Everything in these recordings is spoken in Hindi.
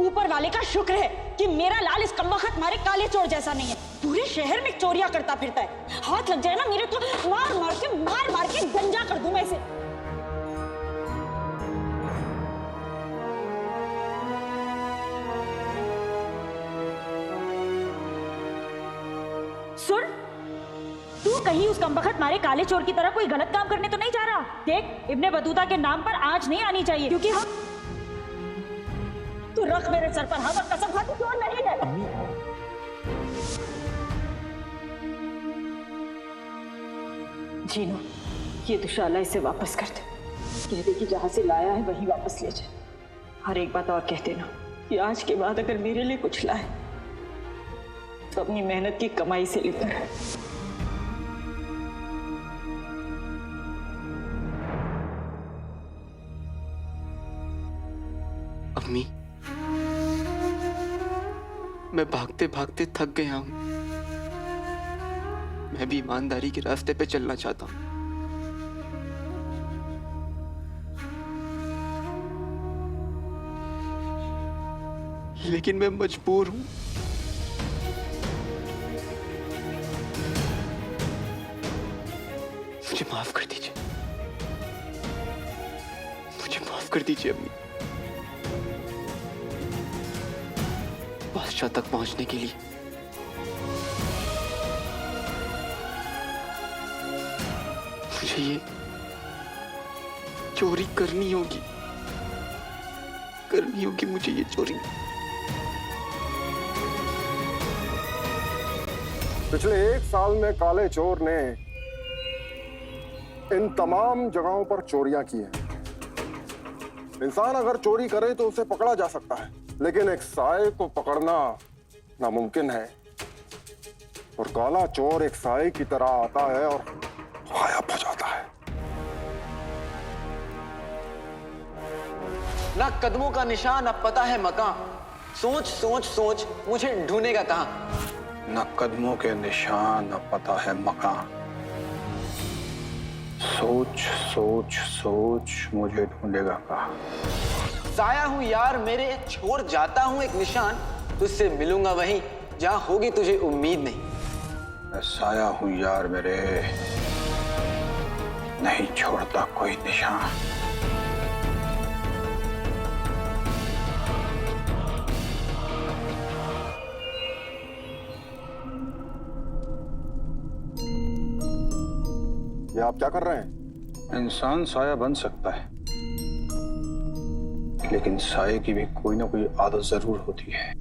ऊपर वाले का शुक्र है कि मेरा लाल इस कमबख्त मारे काले चोर जैसा नहीं है। पूरे शहर में चोरियां करता फिरता है। हाथ लग जाए ना मेरे तो मार मार के गंजा कर दूं मैं इसे। सुन, तू कहीं उस कमबख्त मारे काले चोर की तरह कोई गलत काम करने तो नहीं जा रहा। देख, इब्ने बतूता के नाम पर आंच नहीं आनी चाहिए, क्योंकि हम तू रख मेरे सर पर हाथ और कसम खा, तू चोर नहीं है। जीना, ये दुशाला इसे वापस कर दे। कह दे कि जहां से लाया है वहीं वापस ले जाए। हर एक बात और कह देना कि आज के बाद अगर मेरे लिए कुछ लाए तो अपनी मेहनत की कमाई से लेकर। अम्मी, मैं भागते भागते थक गया हूं। मैं भी ईमानदारी के रास्ते पे चलना चाहता हूं। लेकिन मैं मजबूर हूं। मुझे माफ कर दीजिए, मुझे माफ कर दीजिए अम्मी। बादशाह तक पहुंचने के लिए मुझे ये चोरी करनी होगी मुझे ये चोरी। पिछले 1 साल में काले चोर ने इन तमाम जगहों पर चोरियां की हैं। इंसान अगर चोरी करे तो उसे पकड़ा जा सकता है, लेकिन एक साए को पकड़ना नामुमकिन है। और काला चोर एक साए की तरह आता है और गायब हो जाता है। ना कदमों का निशान, अब पता है मकान। सोच सोच सोच मुझे ढूंढेगा कहां। न कदमों के निशान, न पता है मकान। सोच सोच सोच मुझे ढूंढेगा कहां। साया हूं यार मेरे, छोड़ जाता हूं एक निशान। तुझसे मिलूंगा वहीं जहां होगी तुझे उम्मीद नहीं। मैं साया हूं यार मेरे, नहीं छोड़ता कोई निशान। ये आप क्या कर रहे हैं? इंसान साया बन सकता है, लेकिन साये की भी कोई ना कोई आदत जरूर होती है।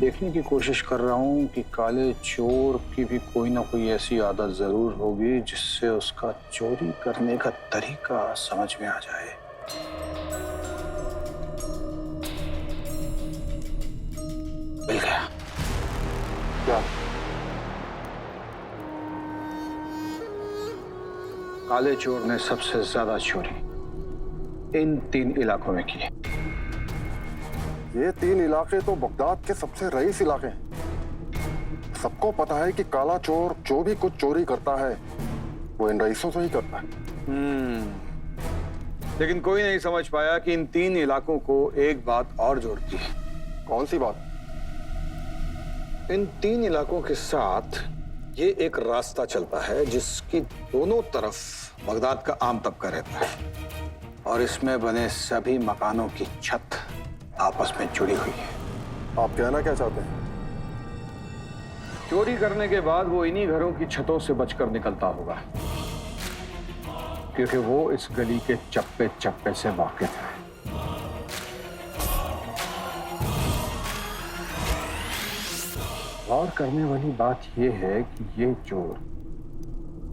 देखने की कोशिश कर रहा हूं कि काले चोर की भी कोई ना कोई ऐसी आदत जरूर होगी जिससे उसका चोरी करने का तरीका समझ में आ जाए। मिल गया। क्या? काले चोर ने सबसे ज्यादा चोरी इन 3 इलाकों में की है। ये 3 इलाके तो बगदाद के सबसे रईस इलाके हैं। सबको पता है कि काला चोर जो भी कुछ चोरी करता है वो इन रईसों से ही करता है। लेकिन कोई नहीं समझ पाया कि इन 3 इलाकों को एक बात और जोड़ती है। कौन सी बात? इन 3 इलाकों के साथ ये एक रास्ता चलता है जिसकी दोनों तरफ बगदाद का आम तबका रहता है, और इसमें बने सभी मकानों की छत आपस में जुड़ी हुई है। आप कहना क्या चाहते हैं? चोरी करने के बाद वो इन्हीं घरों की छतों से बचकर निकलता होगा, क्योंकि वो इस गली के चप्पे चप्पे से वाकिफ है। और करने वाली बात यह है कि ये चोर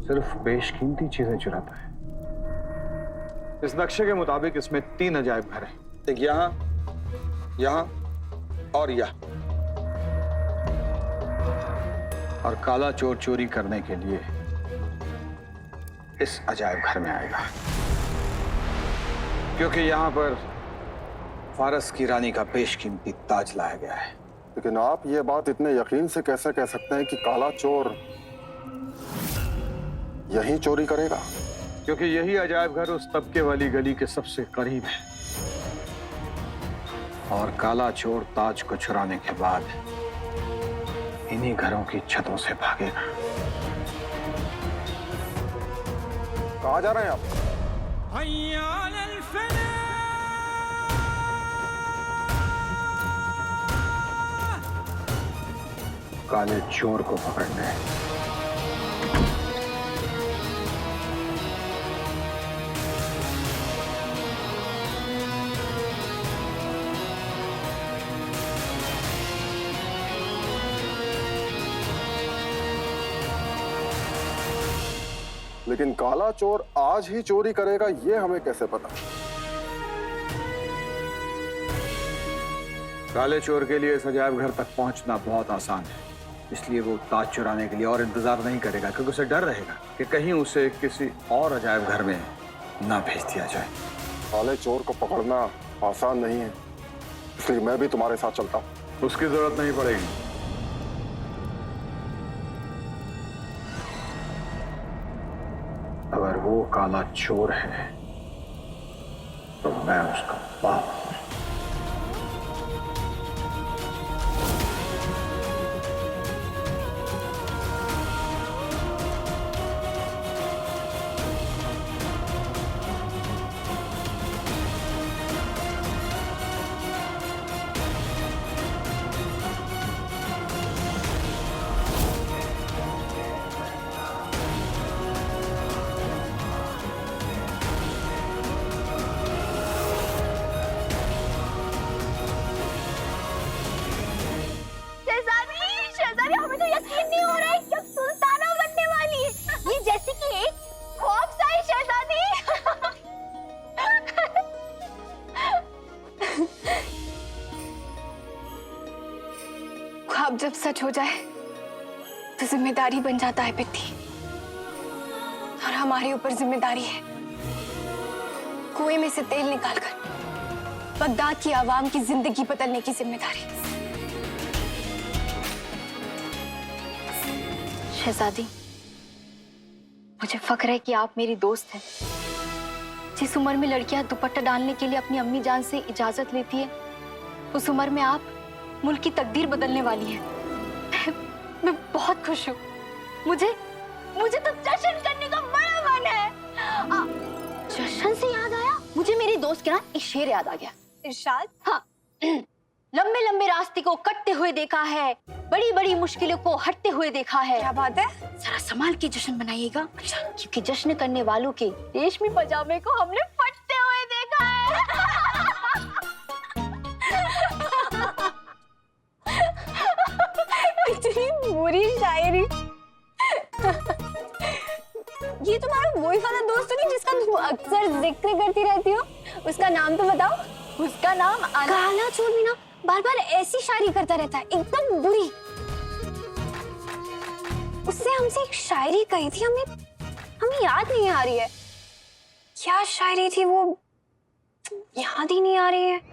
सिर्फ बेशकीमती चीजें चुराता है। इस नक्शे के मुताबिक इसमें 3 अजायब घर हैं, एक यहां, यहां और यहां। और काला चोर चोरी करने के लिए इस अजायब घर में आएगा, क्योंकि यहां पर फारस की रानी का बेशकीमती ताज लाया गया है। लेकिन आप ये बात इतने यकीन से कैसे कह सकते हैं कि काला चोर यही चोरी करेगा? क्योंकि यही अजायब घर उस तबके वाली गली के सबसे करीब है। और काला चोर ताज को चुराने के बाद इन्हीं घरों की छतों से भागेगा। कहाँ जा रहे हैं आप? काले चोर को पकड़ने। लेकिन काला चोर आज ही चोरी करेगा ये हमें कैसे पता? काले चोर के लिए इस अजायब घर तक पहुंचना बहुत आसान है, इसलिए वो ताज चुराने के लिए और इंतजार नहीं करेगा, क्योंकि उसे डर रहेगा कि कहीं उसे किसी और अजायब घर में ना भेज दिया जाए। काले चोर को पकड़ना आसान नहीं है, इसलिए मैं भी तुम्हारे साथ चलता हूँ। उसकी जरूरत नहीं पड़ेगी। अगर वो काला चोर है तो मैं उसका बाप हूं। ख्वाब जब सच हो जाए तो जिम्मेदारी बन जाता है पित्ती, और हमारे ऊपर जिम्मेदारी है कुएं में से तेल निकालकर बगदाद की आवाम की जिंदगी बदलने की जिम्मेदारी। शहजादी, मुझे फख्र है कि आप मेरी दोस्त हैं। जिस उम्र में लड़कियां दुपट्टा डालने के लिए अपनी अम्मी जान से इजाजत लेती है, उस उम्र में आप मुल्क की तकदीर बदलने वाली है। मैं बहुत खुश हूँ। मुझे तो जश्न करने का बड़ा मन है। जश्न से याद आया, मुझे मेरी दोस्त के ना एक शेर याद आ गया। इरशाद? हाँ। लंबे लंबे रास्ते को कटते हुए देखा है, बड़ी बड़ी मुश्किलों को हटते हुए देखा है। क्या बात है? जरा संभाल के जश्न मनाइएगा, क्योंकि जश्न करने वालों के रेशमी पजामे को हमने फटते हुए देखा है। इतनी बुरी शायरी। ये तुम्हारा वही वाला दोस्त नहीं जिसका तुम अक्सर जिक्र करती रहती हो? उसका नाम तो बताओ। उसका नाम काला चोर भी ना बार बार ऐसी शायरी करता रहता है, एकदम बुरी। उससे हमसे एक शायरी कही थी, हमें याद नहीं आ रही है। क्या शायरी थी वो? याद ही नहीं आ रही है।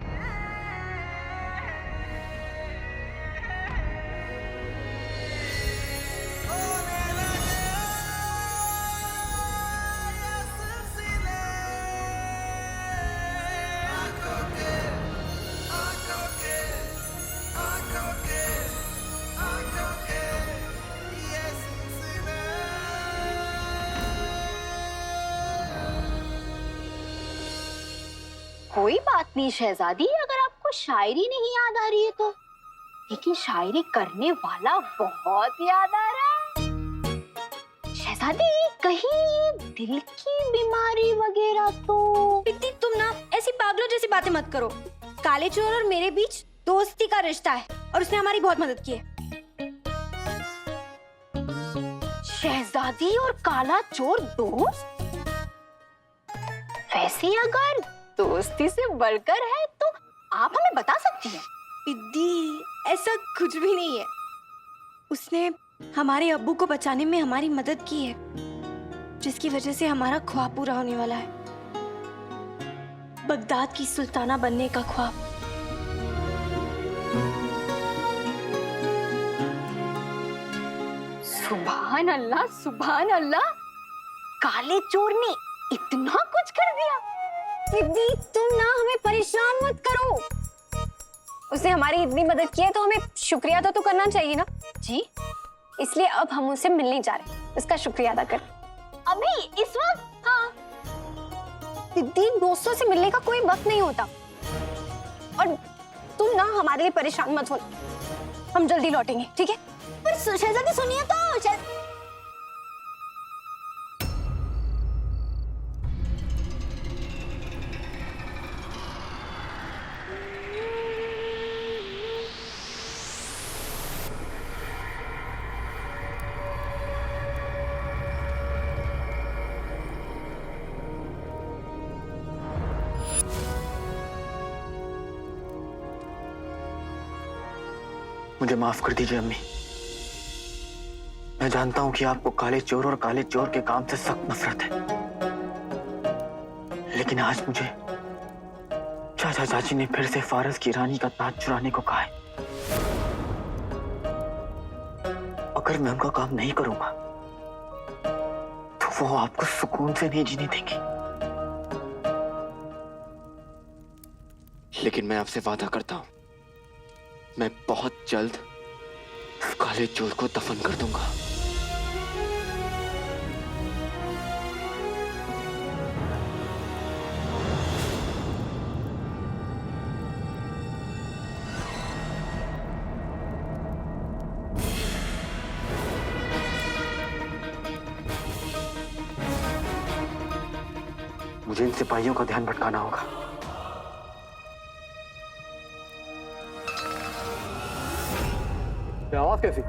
कोई बात नहीं शहजादी, अगर आपको शायरी नहीं याद आ रही है तो, लेकिन शायरी करने वाला बहुत याद आ रहा है। शहजादी, कहीं दिल की बीमारी वगैरह तो? पित्ती, तुम ना ऐसी पागलों जैसी बातें मत करो। काले चोर और मेरे बीच दोस्ती का रिश्ता है और उसने हमारी बहुत मदद की है। शहजादी और काला चोर दोस्त? वैसे अगर दोस्ती से बढ़कर है तो आप हमें बता सकती हैं। पिद्दी, ऐसा कुछ भी नहीं है। उसने हमारे अब्बू को बचाने में हमारी मदद की है, जिसकी वजह से हमारा ख्वाब पूरा होने वाला है, बगदाद की सुल्ताना बनने का ख्वाब। सुभान अल्लाह, सुभान अल्लाह, काले चोर ने इतना कुछ कर दिया। पिद्दी, तुम ना हमें परेशान मत करो। उसने हमारी इतनी मदद की है तो हमें शुक्रिया तो करना चाहिए ना। जी इसलिए अब हम उससे मिलने जा रहे हैं, उसका शुक्रिया अदा कर। अभी इस वक्त? हाँ, दीदी दोस्तों से मिलने का कोई वक्त नहीं होता। और तुम ना हमारे लिए परेशान मत हो, हम जल्दी लौटेंगे, ठीक है? पर शहजादी सुनिए तो मुझे माफ कर दीजिए अम्मी। मैं जानता हूं कि आपको काले चोर और काले चोर के काम से सख्त नफरत है, लेकिन आज मुझे चाचा चाची ने फिर से फारस की रानी का ताज चुराने को कहा है। अगर मैं उनका काम नहीं करूंगा तो वो आपको सुकून से नहीं जीने देंगी। लेकिन मैं आपसे वादा करता हूं, मैं बहुत जल्द उस काले चोर को दफन कर दूंगा। मुझे इन सिपाहियों का ध्यान भटकाना होगा। आवाज कैसी?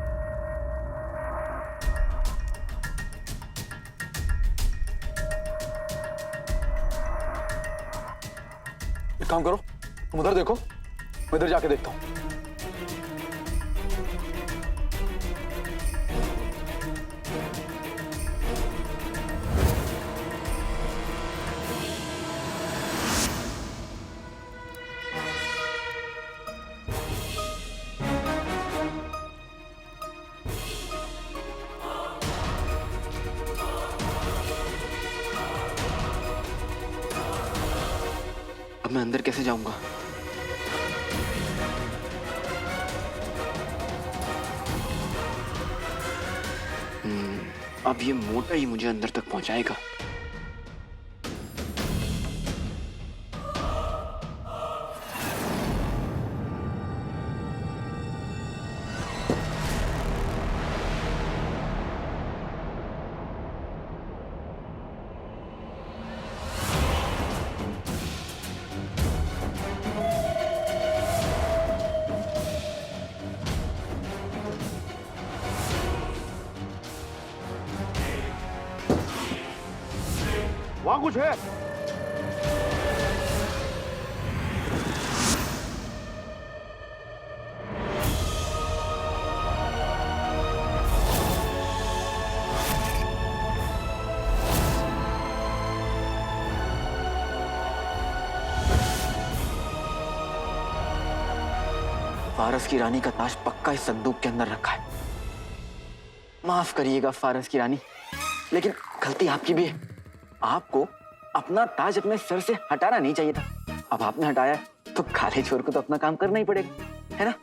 एक काम करो, तुम उधर देखो, मैं इधर जाके देखता हूं। अब मैं अंदर कैसे जाऊंगा? अब ये मोटा ही मुझे अंदर तक पहुंचाएगा। वहां कुछ है? फारस की रानी का ताज पक्का इस संदूक के अंदर रखा है। माफ करिएगा फारस की रानी, लेकिन गलती आपकी भी है। आपको अपना ताज अपने सर से हटाना नहीं चाहिए था। अब आपने हटाया है तो काले चोर को तो अपना काम करना ही पड़ेगा, है ना?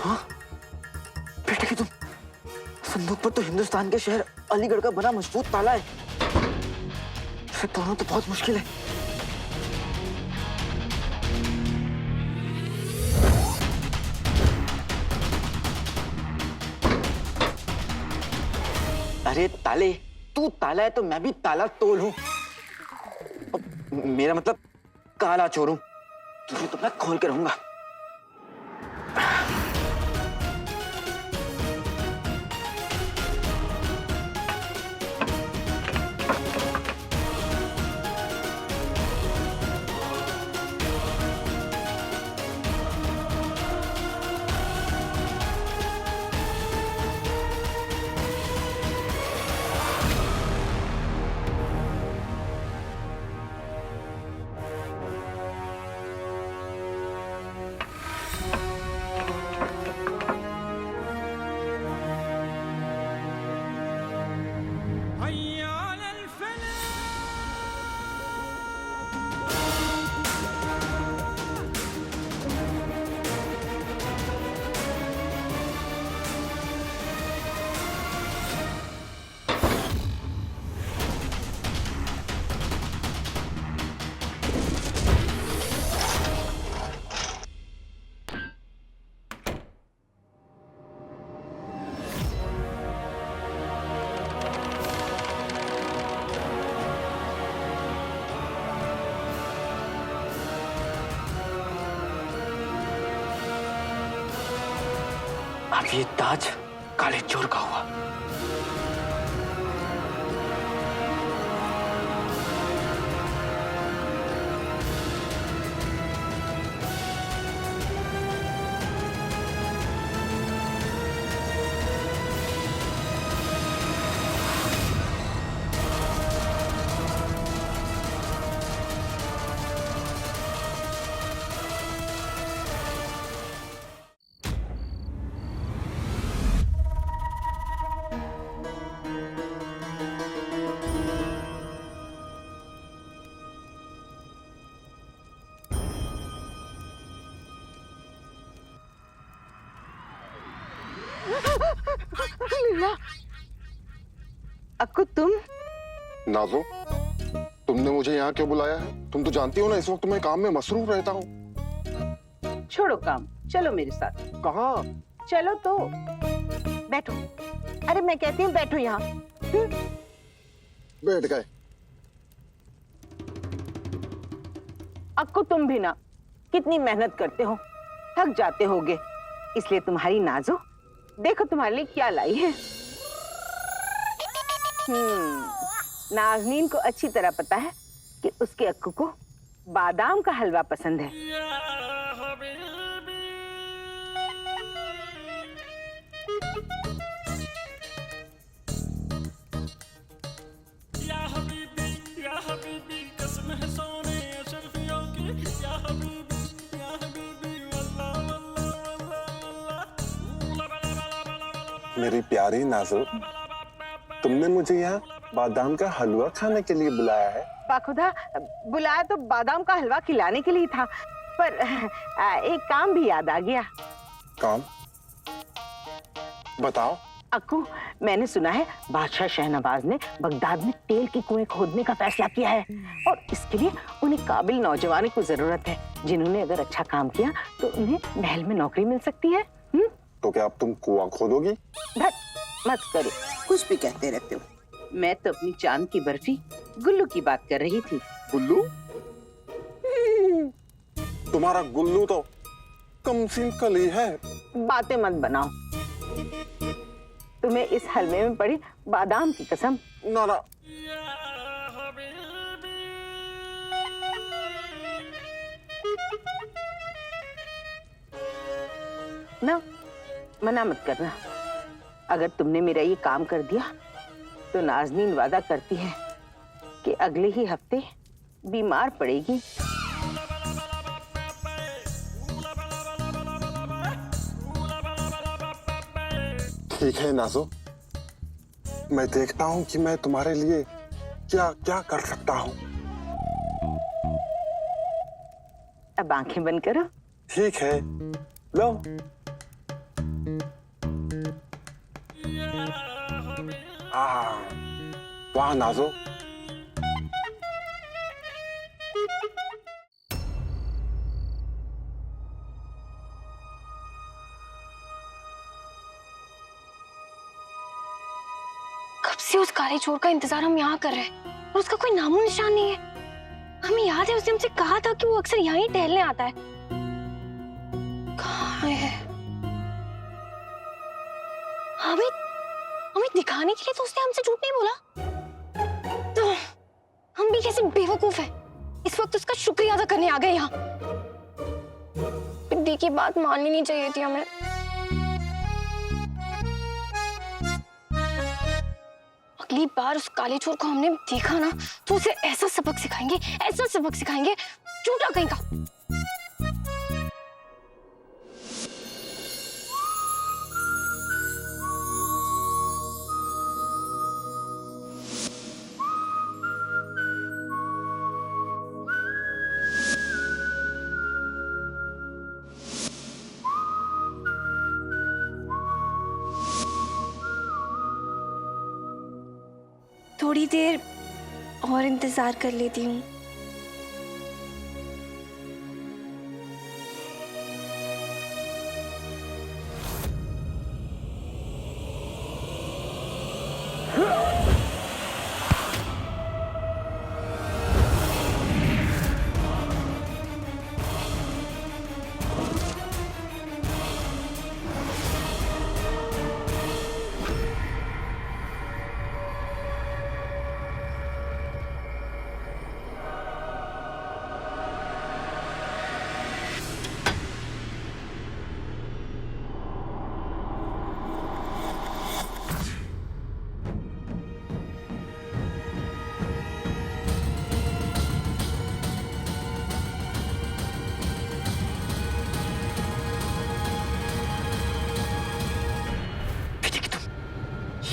हाँ बेटे की तुम, संदूक पर तो हिंदुस्तान के शहर अलीगढ़ का बना मजबूत ताला है। इसे तोड़ना तो बहुत मुश्किल है। अरे ताले, तू ताला है तो मैं भी ताला तोल हूं। मेरा मतलब काला चोर हूं, तुझे तो मैं खोल के रहूंगा। तो ये ताज काले चोर का हुआ। अक्कू तुम? नाजो, तुमने मुझे यहाँ क्यों बुलाया है? तुम तो जानती हो ना इस वक्त मैं काम में मसरूफ रहता हूँ। छोड़ो काम, चलो मेरे साथ। कहाँ? चलो तो बैठो। अरे मैं कहती हूँ बैठो यहाँ। बैठ गए। अक्कू तुम भी ना कितनी मेहनत करते हो, थक जाते होगे, इसलिए तुम्हारी नाजो देखो तुम्हारे लिए क्या लाई है। नाजनीन को अच्छी तरह पता है कि उसके अक्कू को बादाम का हलवा पसंद है। मेरी प्यारी नाजो, तुमने मुझे यहाँ बादाम का हलवा खाने के लिए बुलाया है? बाखुदा, बुलाया तो बादाम का हलवा खिलाने के लिए था, पर एक काम भी याद आ गया। काम? बताओ। अक्कू, मैंने सुना है बादशाह शहनवाज ने बगदाद में तेल के कुएं खोदने का फैसला किया है और इसके लिए उन्हें काबिल नौजवानों की जरूरत है, जिन्होंने अगर अच्छा काम किया तो उन्हें महल में नौकरी मिल सकती है। तो क्या अब तुम कुआं खोदोगी? मत करो, कुछ भी कहते रहते हो। मैं तो अपनी चांद की बर्फी गुल्लू की बात कर रही थी। गुल्लू? तुम्हारा गुल्लू तो कमसीन कली है। बातें मत बनाओ, तुम्हें इस हलवे में पड़ी बादाम की कसम। ना ना, ना मना मत करना। अगर तुमने मेरा ये काम कर दिया तो नाजनीन वादा करती है कि अगले ही हफ्ते बीमार पड़ेगी। ठीक है नाजो, मैं देखता हूँ कि मैं तुम्हारे लिए क्या क्या कर सकता हूँ। अब आंखें बंद करो। ठीक है, लो। वाह नाजो, कब से उस काले चोर का इंतजार हम यहाँ कर रहे हैं और उसका कोई नामो निशान नहीं है। हमें याद है उसने हमसे कहा था कि वो अक्सर यहाँ ही टहलने आता है। कहाँ है? हमें दिखाने के लिए तो उसने हमसे झूठ नहीं बोला। तो हम भी कैसे बेवकूफ हैं, इस वक्त उसका शुक्रिया अदा करने आ गए यहाँ। पिद्दी की बात माननी नहीं चाहिए थी हमें। अगली बार उस काले चोर को हमने देखा ना तो उसे ऐसा सबक सिखाएंगे, ऐसा सबक सिखाएंगे, झूठा कहीं का। थोड़ी देर और इंतजार कर लेती हूँ।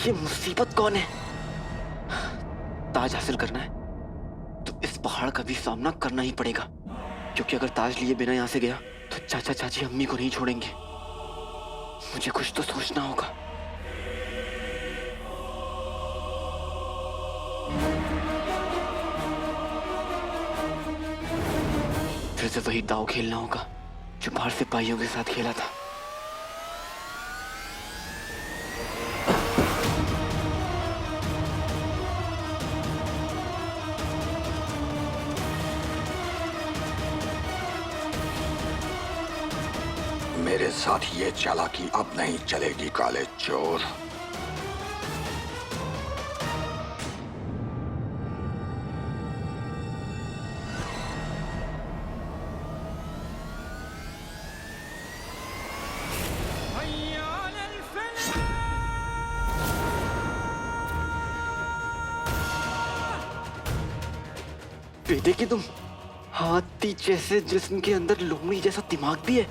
ये मुसीबत कौन है? ताज हासिल करना है तो इस पहाड़ का भी सामना करना ही पड़ेगा, क्योंकि अगर ताज लिए बिना यहाँ से गया तो चाचा चाची अम्मी को नहीं छोड़ेंगे। मुझे कुछ तो सोचना होगा। फिर से वही दाव खेलना होगा जो बाहर सिपाहियों के साथ खेला था। मेरे साथ ये चालाकी अब नहीं चलेगी काले चोर। बेटे की तुम हाथी जैसे जिस्म के अंदर लोमड़ी जैसा दिमाग भी है।